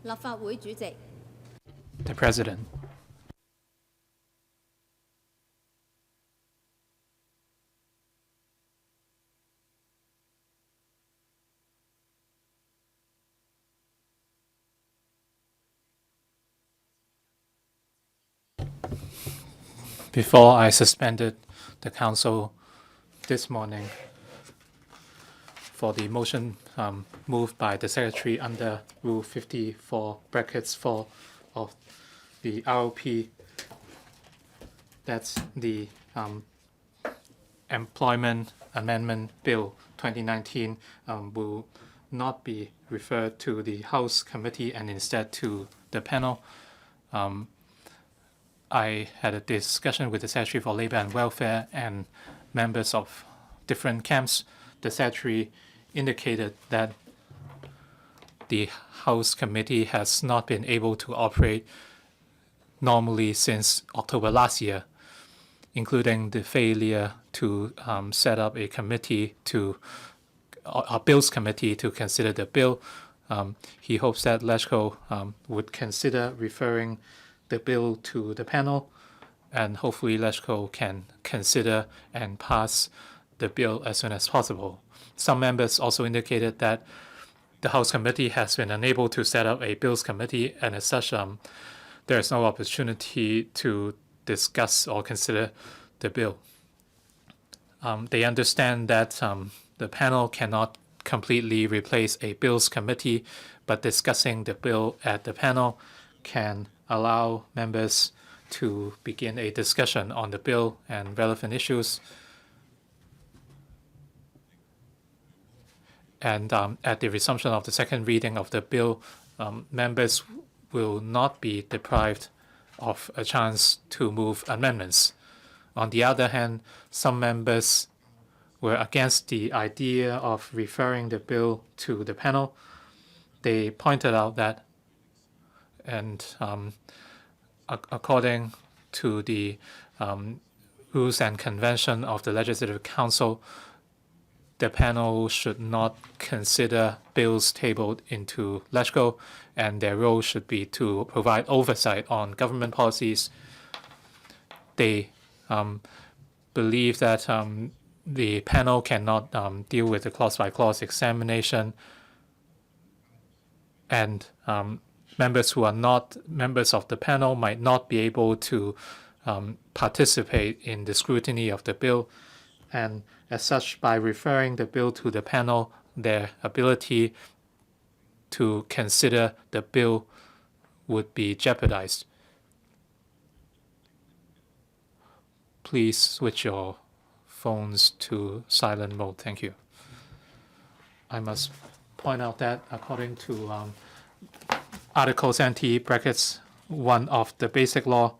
立法會主席。 The President. Before I suspended the Council this morning for the motion moved by the Secretary under Rule 54(4) of the RoP, that's the Employment Amendment Bill 2019, will not be referred to the House Committee and instead to the panel. I had a discussion with the Secretary for Labour and Welfare and members of different camps. The Secretary indicated that the House Committee has not been able to operate normally since October last year, including the failure to set up a committee a Bills Committee to consider the bill. He hopes that LegCo would consider referring the bill to the panel, and hopefully LegCo can consider and pass the bill as soon as possible. Some members also indicated that the House Committee has been unable to set up a Bills Committee, and as such, there is no opportunity to discuss or consider the bill. They understand that the panel cannot completely replace a Bills Committee, but discussing the bill at the panel can allow members to begin a discussion on the bill and relevant issues. And at the resumption of the second reading of the bill, members will not be deprived of a chance to move amendments. On the other hand, some members were against the idea of referring the bill to the panel. They pointed out that, and according to the rules and convention of the Legislative Council, the panel should not consider bills tabled into LegCo, and their role should be to provide oversight on government policies. They believe that the panel cannot deal with the clause-by-clause examination, and members who are not members of the panel might not be able to participate in the scrutiny of the bill. And as such, by referring the bill to the panel, their ability to consider the bill would be jeopardized. Please switch your phones to silent mode. Thank you. I must point out that according to Article 70(1) of the Basic Law,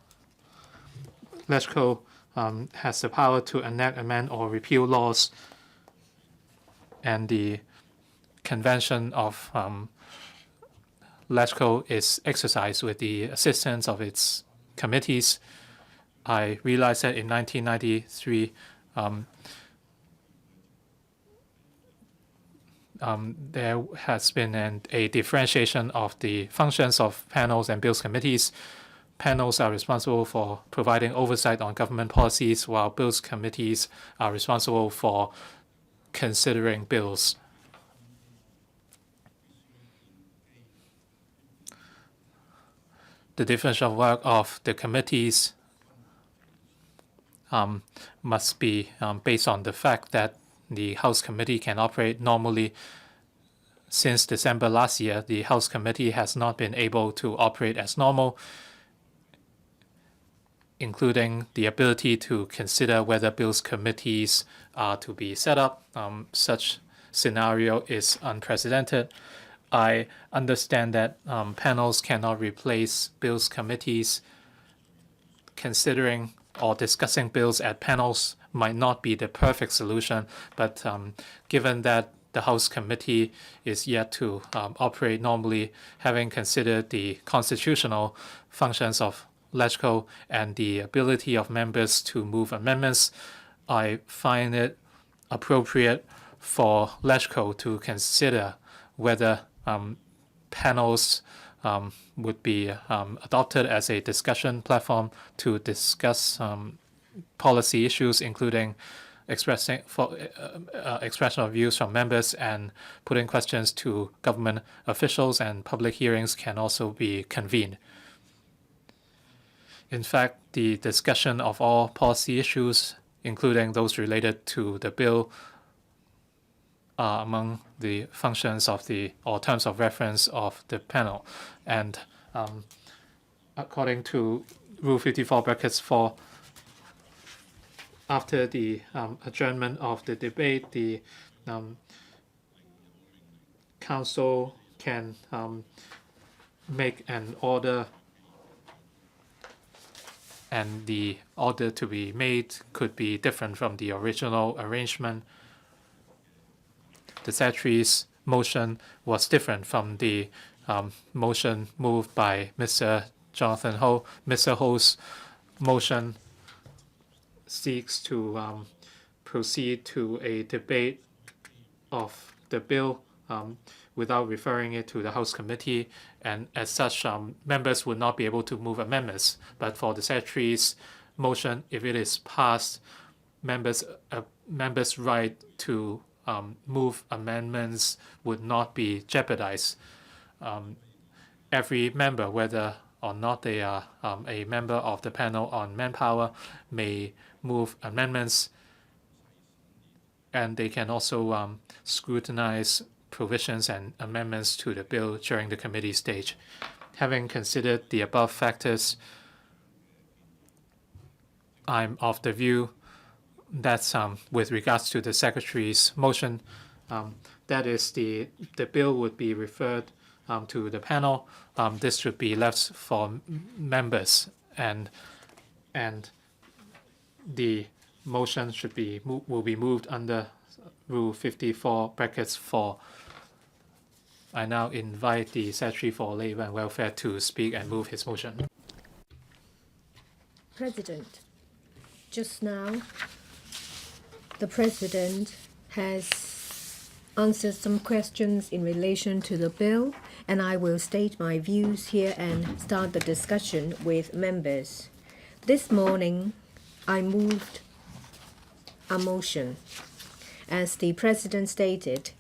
LegCo has the power to enact, amend, or repeal laws, and the convention of LegCo is exercised with the assistance of its committees. I realized that in 1993, there has been a differentiation of the functions of panels and bills committees. Panels are responsible for providing oversight on government policies, while bills committees are responsible for considering bills. The differential work of the committees must be based on the fact that the House Committee can operate normally. Since December last year, the House Committee has not been able to operate as normal, including the ability to consider whether bills committees are to be set up. Such scenario is unprecedented. I understand that panels cannot replace bills committees. Considering or discussing bills at panels might not be the perfect solution, but given that the House Committee is yet to operate normally, having considered the constitutional functions of LegCo and the ability of members to move amendments, I find it appropriate for LegCo to consider whether panels would be adopted as a discussion platform to discuss policy issues, including expression of views from members and putting questions to government officials, and public hearings can also be convened. In fact, the discussion of all policy issues, including those related to the bill, are among the functions of the or terms of reference of the panel. And according to Rule 54(4), after the adjournment of the debate, the council can make an order, and the order to be made could be different from the original arrangement. The Secretary's motion was different from the motion moved by Mr. Jonathan Ho. Mr. Ho's motion seeks to proceed to a debate of the bill without referring it to the House committee, and as such, members would not be able to move amendments. But for the Secretary's motion, if it is passed, members' right to move amendments would not be jeopardized. Every member, whether or not they are a member of the panel on Manpower, may move amendments, and they can also scrutinize provisions and amendments to the bill during the committee stage. Having considered the above factors, I'm of the view that with regards to the Secretary's motion, that is the bill would be referred to the panel. This should be left for members, and the motion will be moved under Rule 54(4). I now invite the Secretary for Labour and Welfare to speak and move his motion. President, just now, the President has answered some questions in relation to the bill, and I will state my views here and start the discussion with members. This morning, I moved a motion. As the President stated,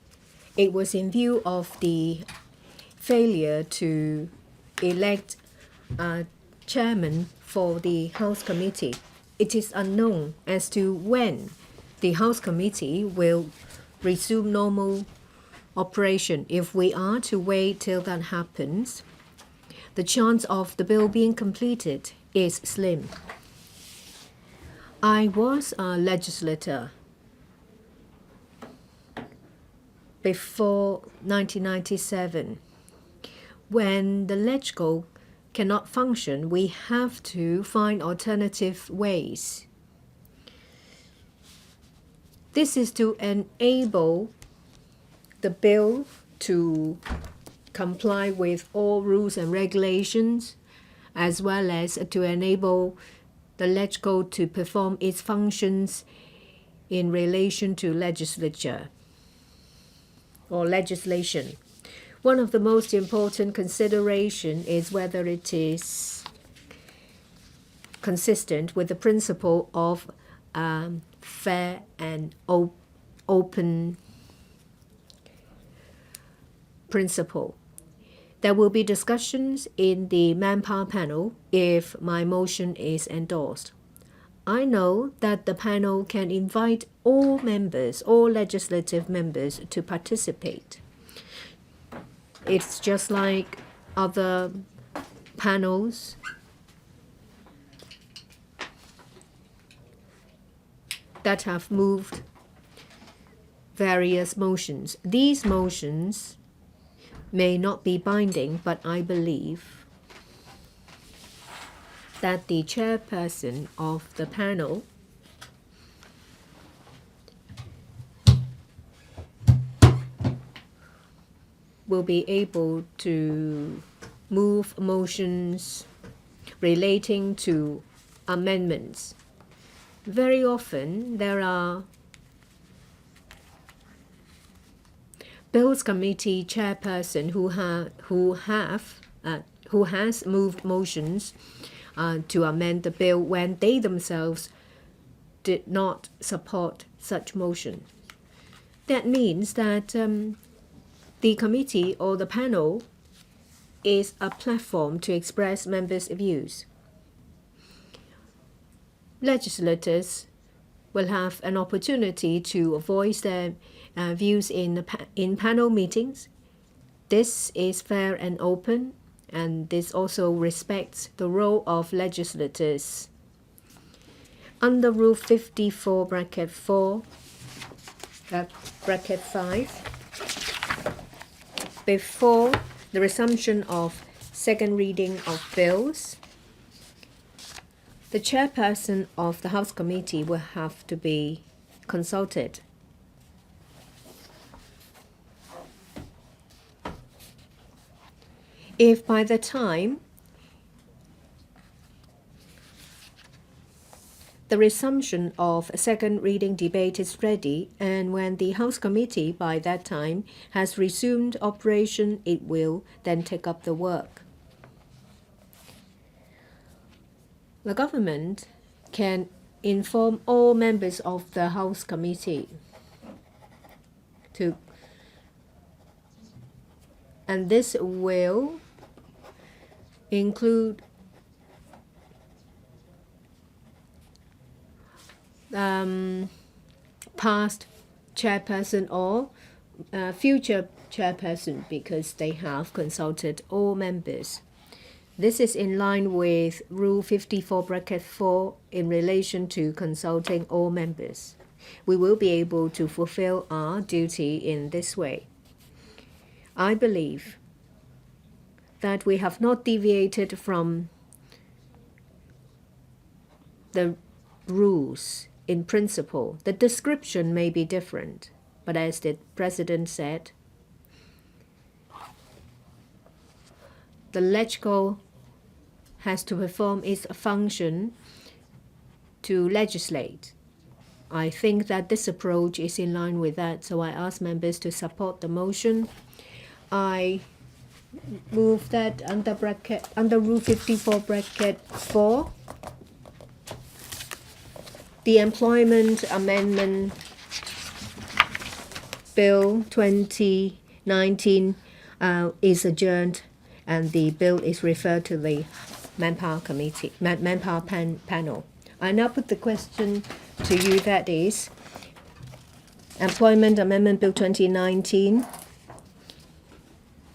it was in view of the failure to elect a chairman for the House Committee. It is unknown as to when the House Committee will resume normal operation. If we are to wait till that happens, the chance of the bill being completed is slim. I was a legislator before 1997. When the LegCo cannot function, we have to find alternative ways. This is to enable the bill to comply with all rules and regulations, as well as to enable the LegCo to perform its functions in relation to legislature or legislation. One of the most important considerations is whether it is consistent with the principle of fair and open principle. There will be discussions in the Manpower panel if my motion is endorsed. I know that the panel can invite all members, all legislative members, to participate. It's just like other panels. That have moved various motions. These motions may not be binding, but I believe that the chairperson of the panel will be able to move motions relating to amendments. Very often there are Bills Committee chairperson who have who has moved motions to amend the bill when they themselves did not support such motion. That means that the committee or the panel is a platform to express members' views. Legislators will have an opportunity to voice their views in panel meetings. This is fair and open, and this also respects the role of legislators. Under Rule 54, bracket 4, bracket 5, before the resumption of second reading of bills, the chairperson of the House Committee will have to be consulted. If by the time the resumption of second reading debate is ready, and when the House Committee by that time has resumed operation, it will then take up the work. The government can inform all members of the House Committee and this will include past chairperson or future chairperson, because they have consulted all members. This is in line with Rule 54, bracket 4 in relation to consulting all members. We will be able to fulfill our duty in this way. I believe that we have not deviated from the rules in principle. The description may be different, but as the President said, the LegCo has to perform its function to legislate. I think that this approach is in line with that, so I ask members to support the motion. I move that under Rule 54, bracket 4, the Employment Amendment Bill 2019 is adjourned, and the bill is referred to the Manpower panel. I now put the question to you, that is, Employment Amendment Bill 2019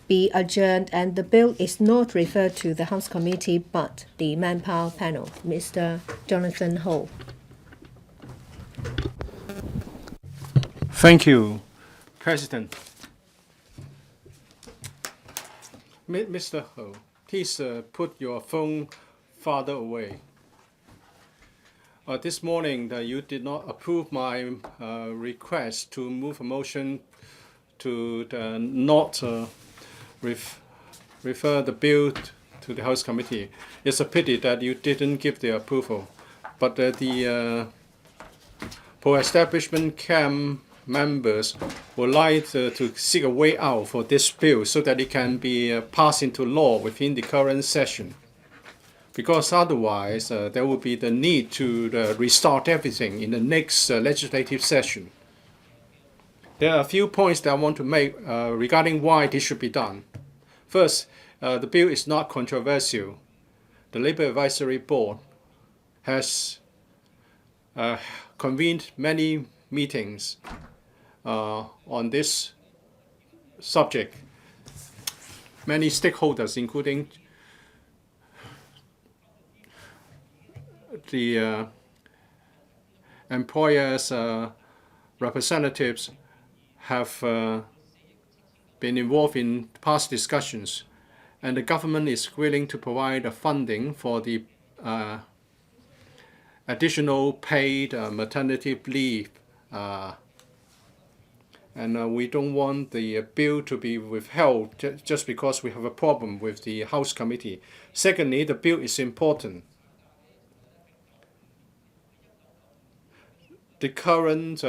be adjourned, and the bill is not referred to the House Committee but the Manpower panel. Mr. Jonathan Ho. Thank you, President. Mr. Ho, please put your phone farther away. This morning, you did not approve my request to move a motion to not refer the bill to the House Committee. It's a pity that you didn't give the approval, but the pro-establishment camp members would like to seek a way out for this bill so that it can be passed into law within the current session. Because otherwise, there will be the need to restart everything in the next legislative session. There are a few points that I want to make regarding why this should be done. First, the bill is not controversial. The Labour Advisory Board has convened many meetings on this subject. Many stakeholders, including the employers' representatives, have been involved in past discussions, and the government is willing to provide the funding for the additional paid maternity leave. And we don't want the bill to be withheld just because we have a problem with the House Committee. Secondly, the bill is important. The current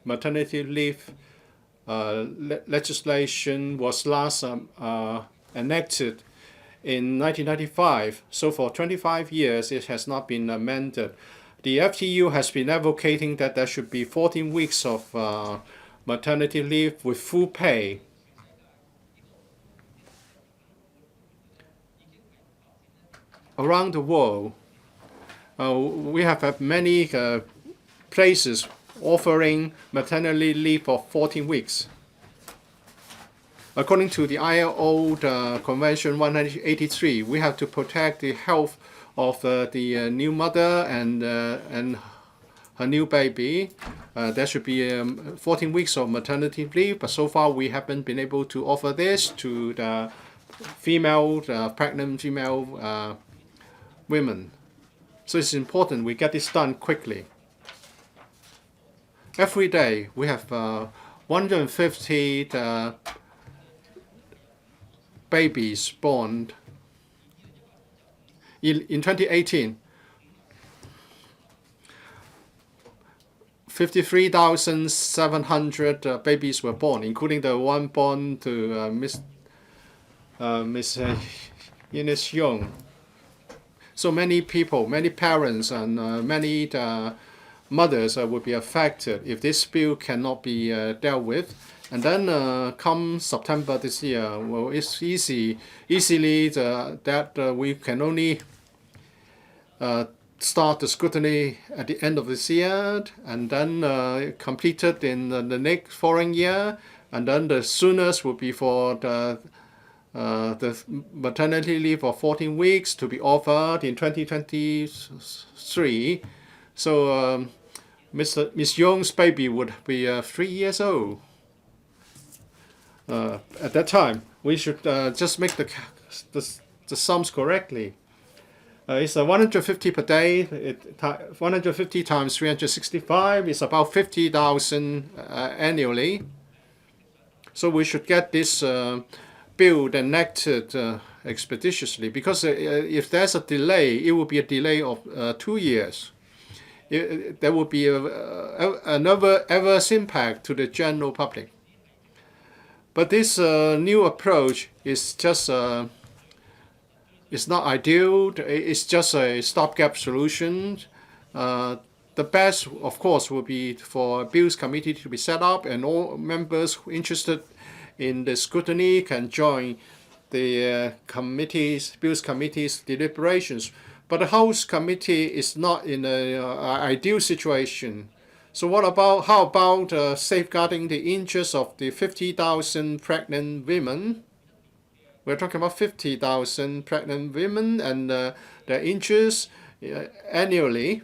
maternity leave legislation was last enacted in 1995. So for 25 years, it has not been amended. The FTU has been advocating that there should be 14 weeks of maternity leave with full pay. Around the world, we have had many places offering maternity leave of 14 weeks. According to the ILO Convention 183, we have to protect the health of the new mother and her new baby. There should be 14 weeks of maternity leave, but so far we haven't been able to offer this to the pregnant female women. So it's important we get this done quickly. Every day we have 150 babies born. In 2018, 53,700 babies were born, including the one born to Miss Ines Young. So many people, many parents, and many mothers will be affected if this bill cannot be dealt with. And then come September this year, well, it's easily that we can only start the scrutiny at the end of this year, and then completed in the next following year, and then the soonest will be for the maternity leave of 14 weeks to be offered in 2023. So Miss Young's baby would be 3 years old. At that time, we should just make the sums correctly. It's 150 per day. 150 times 365 is about 50,000 annually. So we should get this bill enacted expeditiously, because if there's a delay, it will be a delay of 2 years. There will be another adverse impact to the general public. But this new approach is just it's not ideal. It's just a stopgap solution. The best, of course, will be for a Bills Committee to be set up, and all members interested in the scrutiny can join the Bills Committee's deliberations. But the House Committee is not in an ideal situation. So how about safeguarding the interests of the 50,000 pregnant women? We're talking about 50,000 pregnant women and their interests annually.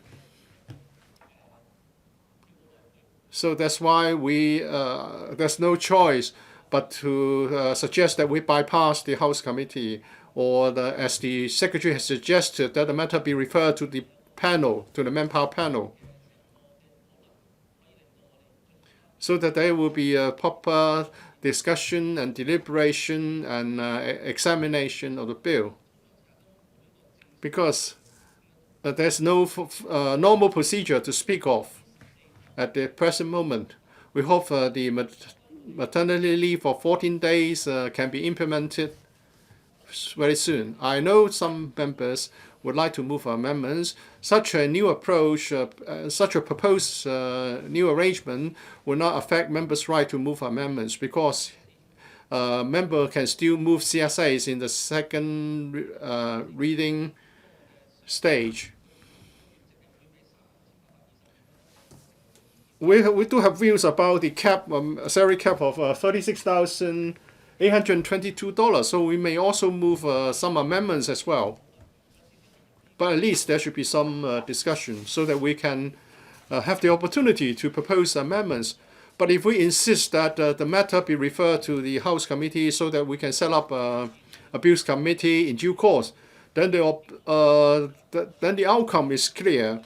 So that's why there's no choice but to suggest that we bypass the House Committee, or as the Secretary has suggested, that the matter be referred to the panel, to the Manpower panel, so that there will be a proper discussion and deliberation and examination of the bill. Because there's no normal procedure to speak of at the present moment. We hope the maternity leave for 14 days can be implemented very soon. I know some members would like to move amendments. Such a new approach, such a proposed new arrangement will not affect members' right to move amendments, because member can still move CSAs in the second reading stage. We do have views about the salary cap of $36,822, so we may also move some amendments as well. But at least there should be some discussion so that we can have the opportunity to propose amendments. But if we insist that the matter be referred to the House Committee so that we can set up a Bills Committee in due course, then the outcome is clear.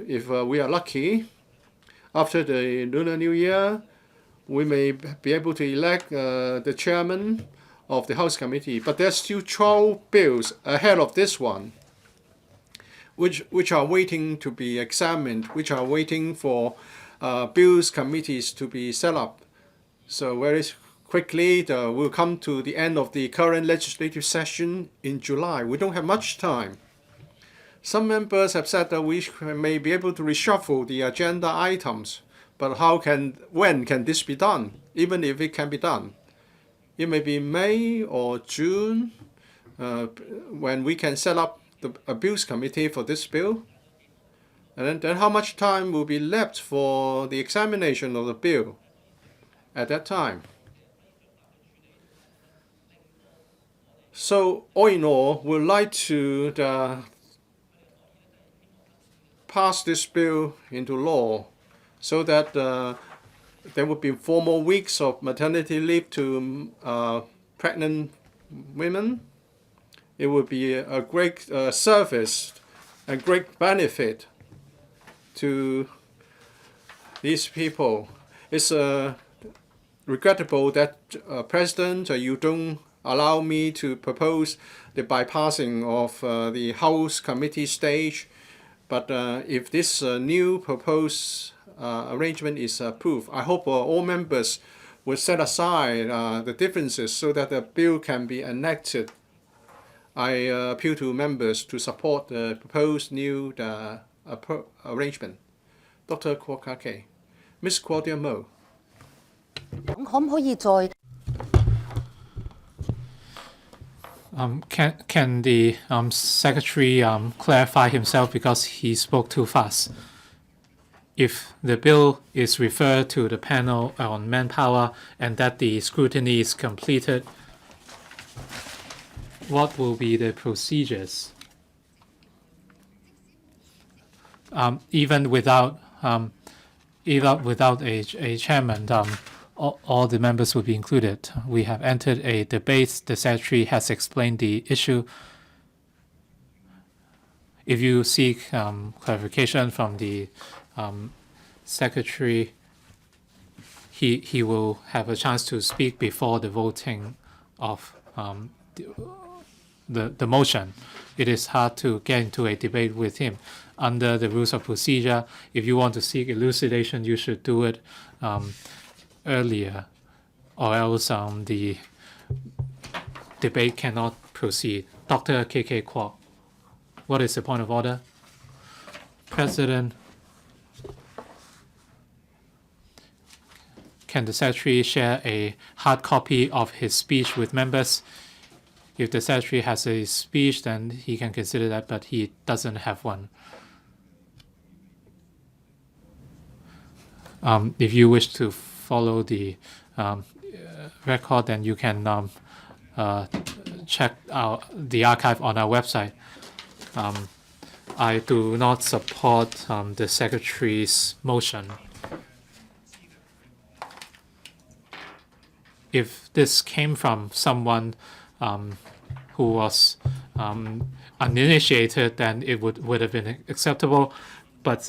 If we are lucky, after the Lunar New Year, we may be able to elect the chairman of the House Committee. But there's still 12 bills ahead of this one, which are waiting to be examined, which are waiting for Bills Committees to be set up. So very quickly. We'll come to the end of the current legislative session in July. We don't have much time. Some members have said that we may be able to reshuffle the agenda items, but when can this be done, even if it can be done? It may be May or June when we can set up a bills committee for this bill. And then how much time will be left for the examination of the bill at that time? So all in all, we'd like to pass this bill into law so that there would be 4 more weeks of maternity leave to pregnant women. It would be a great service and great benefit to these people. It's regrettable that President, you don't allow me to propose the bypassing of the House committee stage. But if this new proposed arrangement is approved, I hope all members will set aside the differences so that the bill can be enacted. I appeal to members to support the proposed new arrangement. Dr. Kwok Kake. Ms. Claudia Mo. 可唔可以再 Can the secretary clarify himself because he spoke too fast? If the bill is referred to the panel on manpower and that the scrutiny is completed, what will be the procedures? Even without a chairman, all the members will be included. We have entered a debate. The secretary has explained the issue. If you seek clarification from the secretary, he will have a chance to speak before the voting of the motion. It is hard to get into a debate with him. Under the rules of procedure, if you want to seek elucidation, you should do it earlier, or else the debate cannot proceed. Dr. K.K. Kwok, what is the point of order? President, can the secretary share a hard copy of his speech with members? If the secretary has a speech, then he can consider that, but he doesn't have one. If you wish to follow the record, then you can check out the archive on our website. I do not support the secretary's motion. If this came from someone who was uninitiated, then it would have been acceptable. But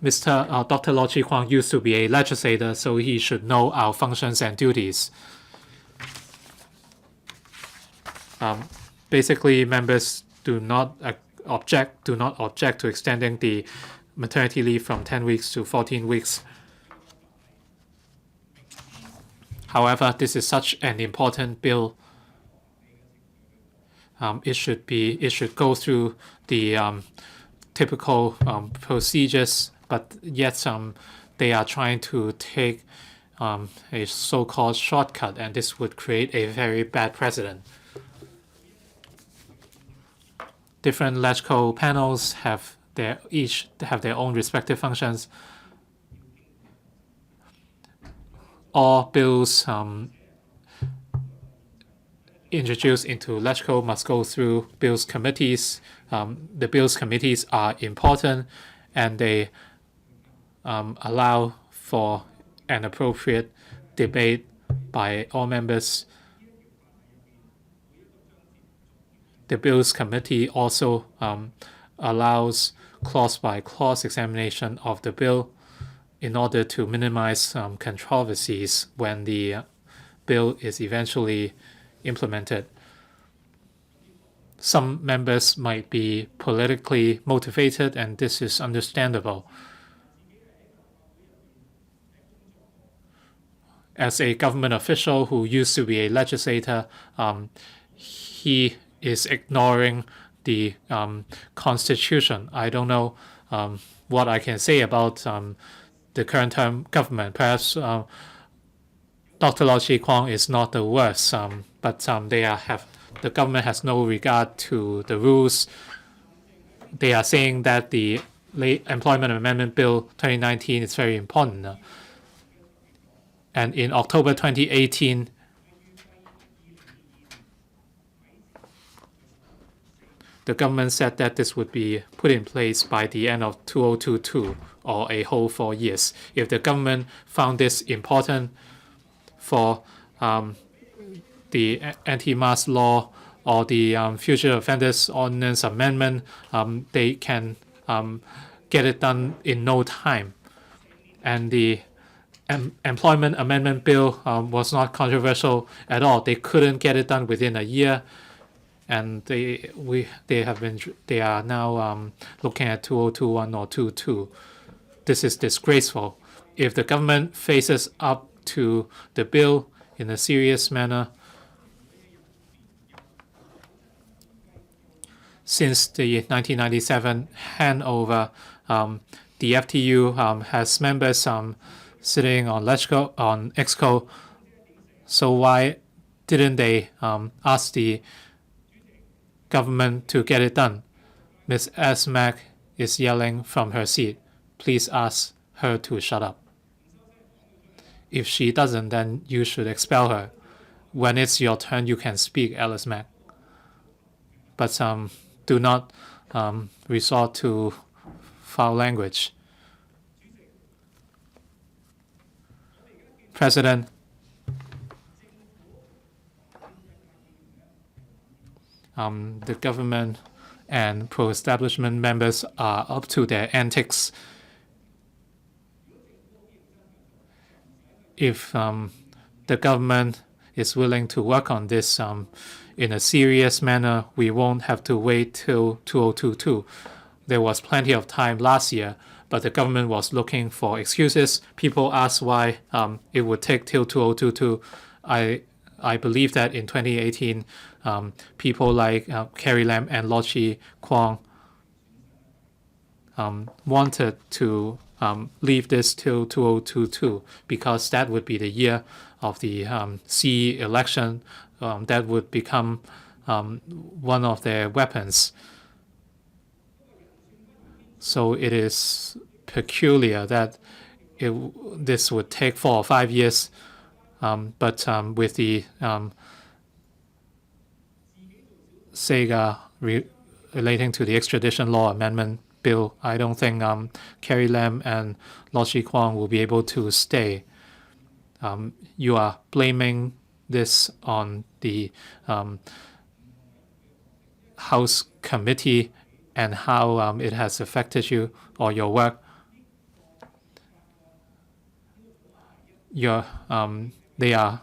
Dr. Lo Chi Kwang used to be a legislator, so he should know our functions and duties. Basically, members do not object to extending the maternity leave from 10 weeks to 14 weeks. However, this is such an important bill. It should go through the typical procedures, but yet they are trying to take a so-called shortcut, and this would create a very bad precedent. Different electrical panels each have their own respective functions. All bills introduced into electrical must go through bills committees. The bills committees are important, and they allow for an appropriate debate by all members. The bills committee also allows clause-by-clause examination of the bill in order to minimize controversies when the bill is eventually implemented. Some members might be politically motivated, and this is understandable. as a government official who used to be a legislator, he is ignoring the Constitution. I don't know what I can say about the current term government. Perhaps Dr. Lau Chi-kwang is not the worst, but the government has no regard to the rules. They are saying that the Employment Amendment Bill 2019 is very important. And in October 2018, the government said that this would be put in place by the end of 2022, or a whole 4 years. If the government found this important for the anti-mask law or the Future Offenders Ordinance Amendment, they can get it done in no time. And the Employment Amendment Bill was not controversial at all. They couldn't get it done within a year, and they are now looking at 2021 or 2022. This is disgraceful. If the government faces up to the bill in a serious manner, since the 1997 handover, the FTU has members sitting on EXCO. So why didn't they ask the government to get it done? Ms. Asmak is yelling from her seat. Please ask her to shut up. If she doesn't, then you should expel her. When it's your turn, you can speak, Alice Mack. But do not resort to foul language. President, the government and pro-establishment members are up to their antics. If the government is willing to work on this in a serious manner, we won't have to wait till 2022. There was plenty of time last year, but the government was looking for excuses. People asked why it would take till 2022. I believe that in 2018, people like Carrie Lam and Lau Chi-kwang wanted to leave this till 2022 because that would be the year of the CE election. That would become one of their weapons. So it is peculiar that this would take 4 or 5 years, but with the SEGA relating to the extradition law amendment bill, I don't think Carrie Lam and Lau Chi-kwang will be able to stay. You are blaming this on the House committee and how it has affected you or your work. They are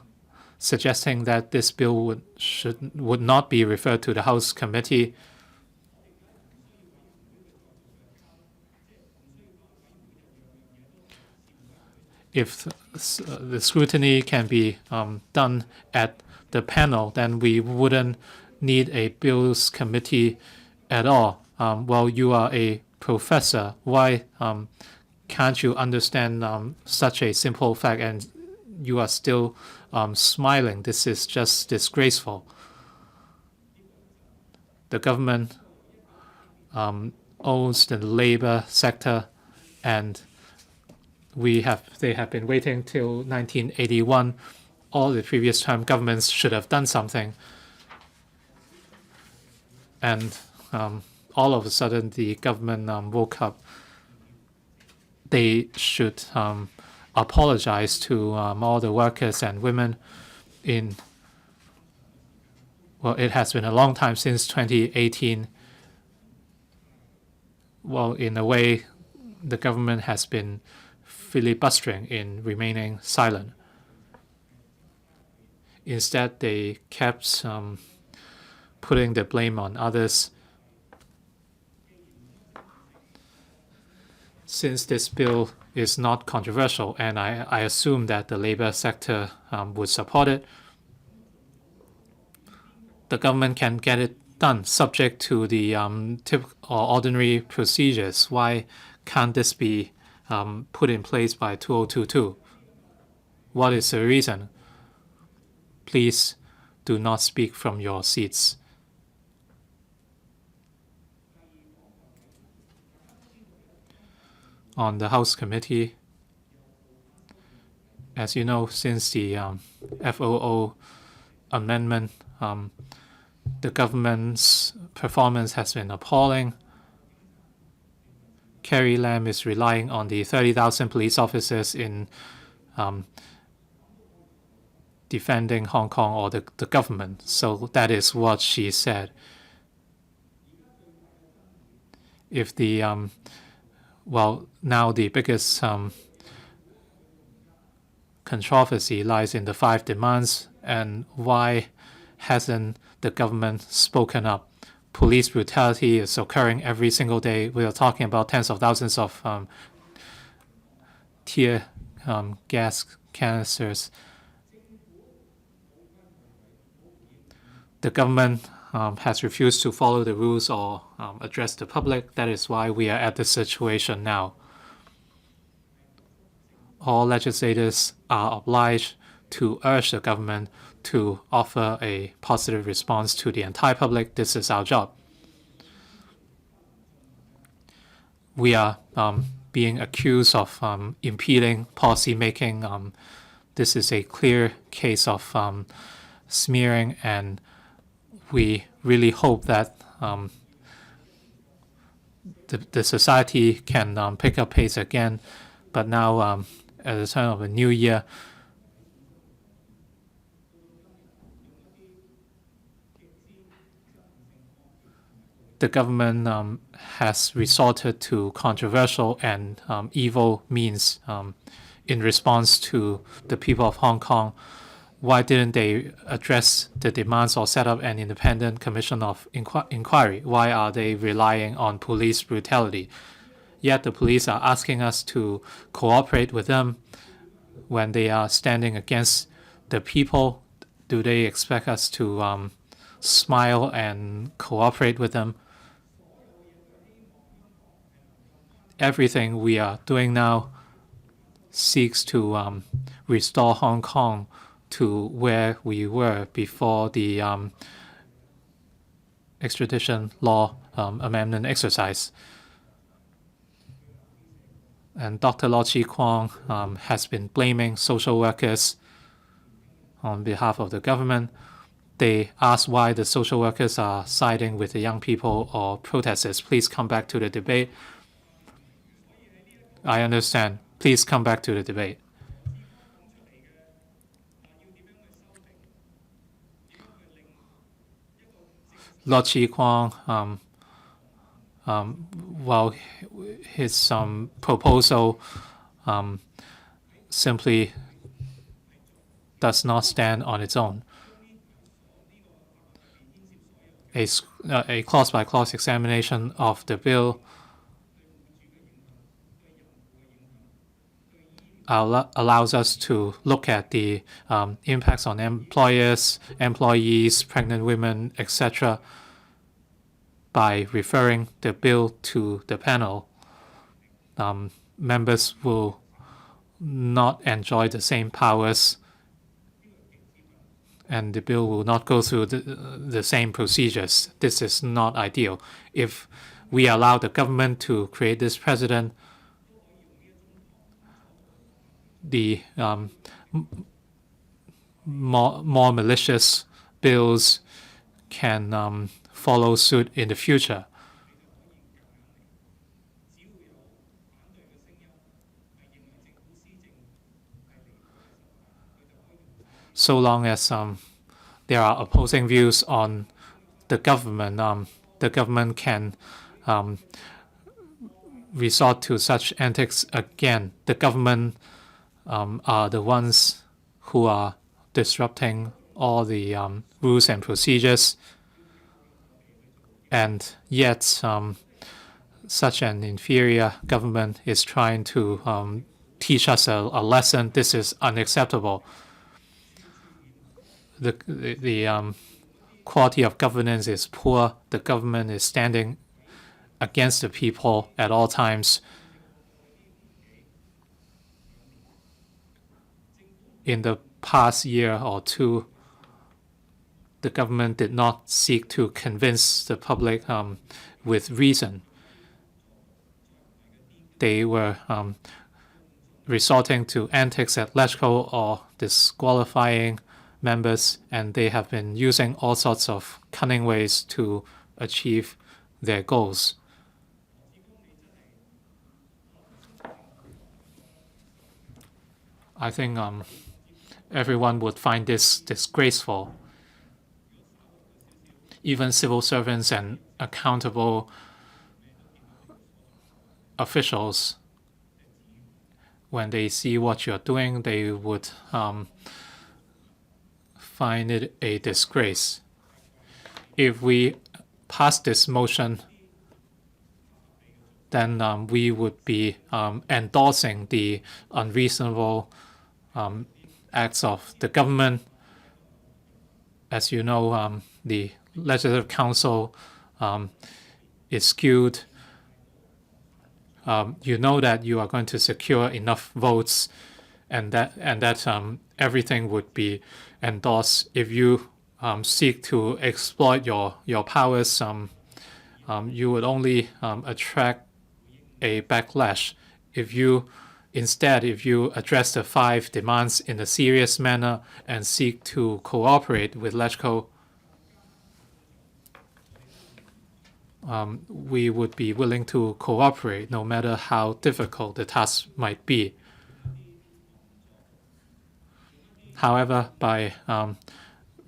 suggesting that this bill would not be referred to the House committee. If the scrutiny can be done at the panel, then we wouldn't need a bills committee at all. Well, you are a professor. Why can't you understand such a simple fact, and you are still smiling? This is just disgraceful. The government owns the labor sector, and they have been waiting till 1981. All the previous term governments should have done something. And all of a sudden, the government woke up. They should apologize to all the workers and women well, it has been a long time since 2018. Well, in a way, the government has been filibustering in remaining silent. Instead, they kept putting the blame on others. Since this bill is not controversial, and I assume that the labor sector would support it. The government can get it done subject to the typical or ordinary procedures. Why can't this be put in place by 2022? What is the reason? Please do not speak from your seats. On the House Committee, as you know, since the FOO amendment, the government's performance has been appalling. Carrie Lam is relying on the 30,000 police officers in defending Hong Kong or the government. So that is what she said. If the now the biggest controversy lies in the 5 demands, and why hasn't the government spoken up? Police brutality is occurring every single day. We are talking about tens of thousands of tear gas canisters. The government has refused to follow the rules or address the public. That is why we are at this situation now. All legislators are obliged to urge the government to offer a positive response to the entire public. This is our job. We are being accused of impeding policy making. This is a clear case of smearing, and we really hope that the society can pick up pace again. But now, at the turn of a new year, the government has resorted to controversial and evil means in response to the people of Hong Kong. Why didn't they address the demands or set up an independent commission of inquiry? Why are they relying on police brutality? Yet the police are asking us to cooperate with them when they are standing against the people. Do they expect us to smile and cooperate with them? Everything we are doing now seeks to restore Hong Kong to where we were before the extradition law amendment exercise. And Dr. Lo Chi Kwong has been blaming social workers on behalf of the government. They ask why the social workers are siding with the young people or protesters. Please come back to the debate. I understand. Please come back to the debate. Lo Chi Kwong, well, his proposal simply does not stand on its own. A clause-by-clause examination of the bill allows us to look at the impacts on employers, employees, pregnant women, etc. by referring the bill to the panel. Members will not enjoy the same powers, and the bill will not go through the same procedures. This is not ideal. If we allow the government to create this precedent, the more malicious bills can follow suit in the future. So long as there are opposing views on the government can resort to such antics again. The government are the ones who are disrupting all the rules and procedures, and yet such an inferior government is trying to teach us a lesson. This is unacceptable. The quality of governance is poor. The government is standing against the people at all times. In the past year or two, the government did not seek to convince the public with reason. They were resorting to antics at LegCo or disqualifying members, and they have been using all sorts of cunning ways to achieve their goals. I think everyone would find this disgraceful. Even civil servants and accountable officials, when they see what you're doing, they would find it a disgrace. If we pass this motion, then we would be endorsing the unreasonable acts of the government. As you know, the Legislative Council is skewed. You know that you are going to secure enough votes, and that everything would be endorsed. If you seek to exploit your powers, you would only attract a backlash. If you address the 5 demands in a serious manner and seek to cooperate with LegCo, we would be willing to cooperate no matter how difficult the task might be. However, by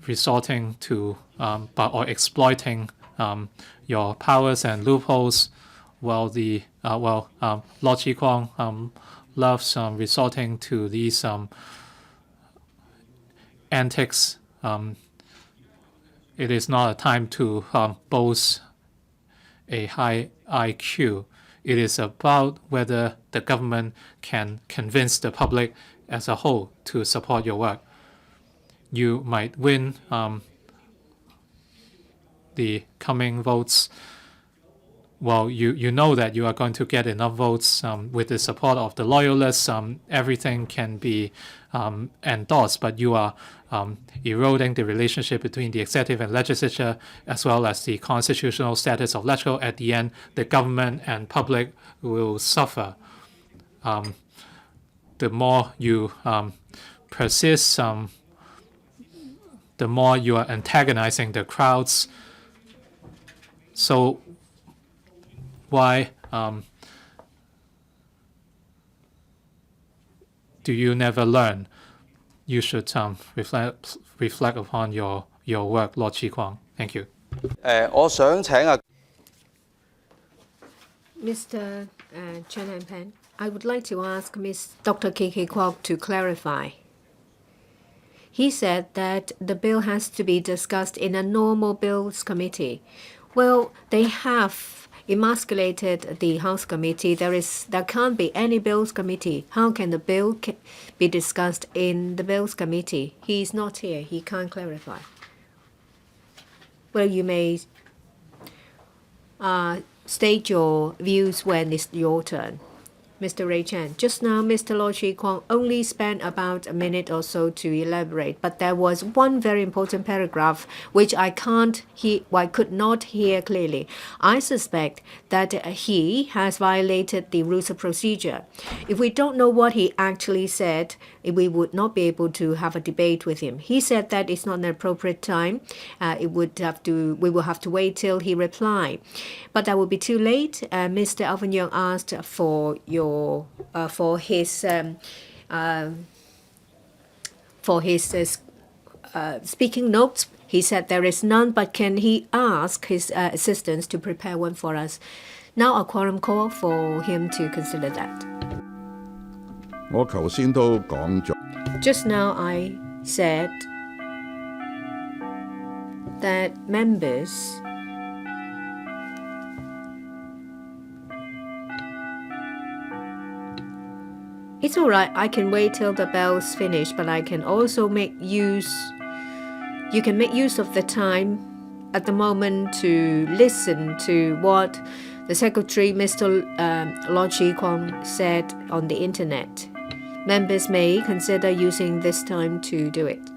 resorting to or exploiting your powers and loopholes, Lord Chi Kwong loves resorting to these antics. It is not a time to boast a high IQ. It is about whether the government can convince the public as a whole to support your work. You might win the coming votes. Well, you know that you are going to get enough votes with the support of the loyalists. Everything can be endorsed, but you are eroding the relationship between the executive and legislature, as well as the constitutional status of LegCo. At the end, the government and public will suffer. The more you persist, the more you are antagonizing the crowds. So why do you never learn? You should reflect upon your work, Lord Chi Kwong. Thank you. 我想請Mr. Chen and Pen, I would like to ask Dr. K.K. Kwok to clarify. He said that the bill has to be discussed in a normal bills committee. Well, they have emasculated the House committee. There can't be any bills committee. How can the bill be discussed in the bills committee? He's not here. He can't clarify. Well, you may state your views when it's your turn. Mr. Ray Chan, just now Mr. Lord Chi Kwong only spent about a minute or so to elaborate, but there was one very important paragraph which I could not hear clearly. I suspect that he has violated the rules of procedure. If we don't know what he actually said, we would not be able to have a debate with him. He said that it's not an appropriate time. We will have to wait till he replied. But that would be too late. Mr. Alvin Young asked for his speaking notes. He said there is none, but can he ask his assistants to prepare one for us? Now a quorum call for him to consider that. Just now I said that members It's all right. I can wait till the bell's finished, but I can also make use. You can make use of the time at the moment to listen to what the Secretary, Mr. Lo Chi Kwong, said on the internet. Members may consider using this time to do it.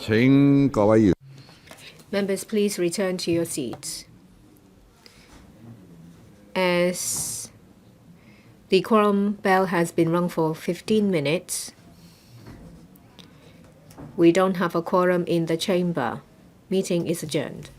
請各位議員 Members, please return to your seats. As the quorum bell has been rung for 15 minutes, we don't have a quorum in the chamber. Meeting is adjourned.